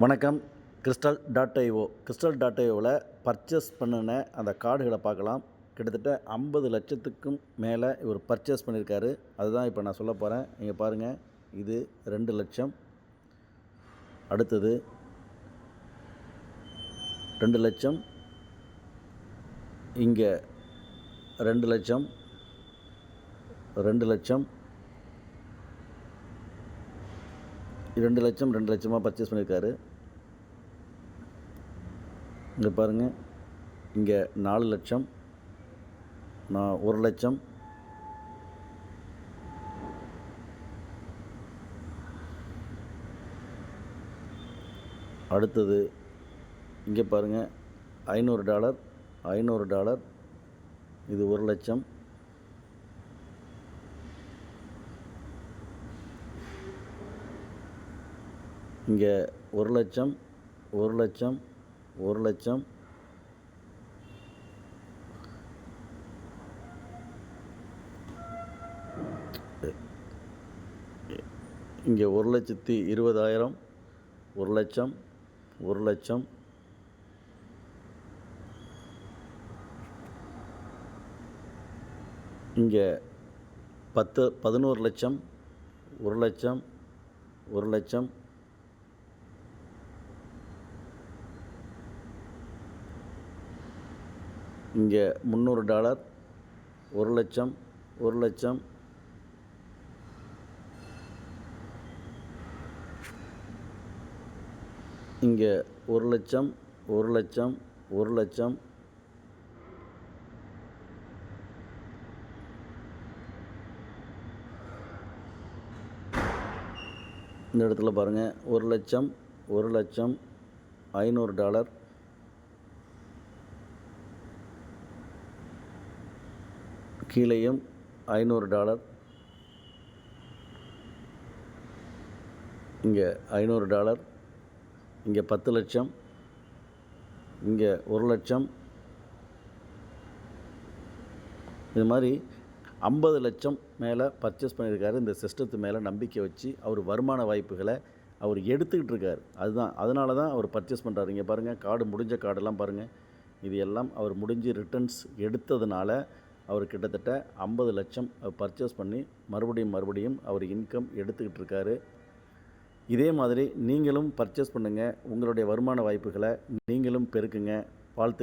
வணக்கம். கிறிஸ்டல்.io பர்ச்சேஸ் பண்ணின அந்த கார்டுகளை பார்க்கலாம். கிட்டத்தட்ட 50,00,000க்கும் மேலே இவர் பர்ச்சேஸ் பண்ணியிருக்காரு. அதுதான் இப்போ நான் சொல்ல போகிறேன். இங்கே பாருங்கள், இது 2,00,000, அடுத்தது 2,00,000, இங்கே 2,00,000, 2,00,000, 2,00,000, 2,00,000 பர்ச்சேஸ் பண்ணியிருக்காரு. இங்கே பாருங்கள், இங்கே 4,00,000, 1,00,000, அடுத்தது இங்கே பாருங்கள், $500, $500, இது 1,00,000, இங்கே 1,00,000, 1,00,000, 1,00,000, இங்கே 1,20,000, 1,00,000, 1,00,000, இங்கே 11,00,000, 1,00,000, 1,00,000, இங்கே $300, 1,00,000, 1,00,000, இங்கே 1,00,000, 1,00,000, 1,00,000, இந்த இடத்துல பாருங்கள், 1,00,000, 1,00,000, $500, கீழேயும் $500, இங்கே $500, இங்கே 10,00,000, இங்கே 1,00,000, இது மாதிரி 50,00,000 மேலே பர்ச்சேஸ் பண்ணியிருக்காரு. இந்த சிஸ்டத்து மேலே நம்பிக்கை வச்சு அவர் வருமான வாய்ப்புகளை அவர் எடுத்துக்கிட்டு இருக்கார். அதனால தான் அவர் பர்ச்சேஸ் பண்ணுறாரு. இங்கே பாருங்கள், கார்டு முடிஞ்ச கார்டெல்லாம் பாருங்கள். இது எல்லாம் அவர் முடிஞ்சு ரிட்டர்ன்ஸ் எடுத்ததுனால அவர் கிட்டத்தட்ட 50,00,000 பர்ச்சேஸ் பண்ணி மறுபடியும் அவர் இன்கம் எடுத்துக்கிட்டு இருக்காரு. இதே மாதிரி நீங்களும் பர்ச்சேஸ் பண்ணுங்கள். உங்களுடைய வருமான வாய்ப்புகளை நீங்களும் பெருக்குங்க. வாழ்த்துக்கள்.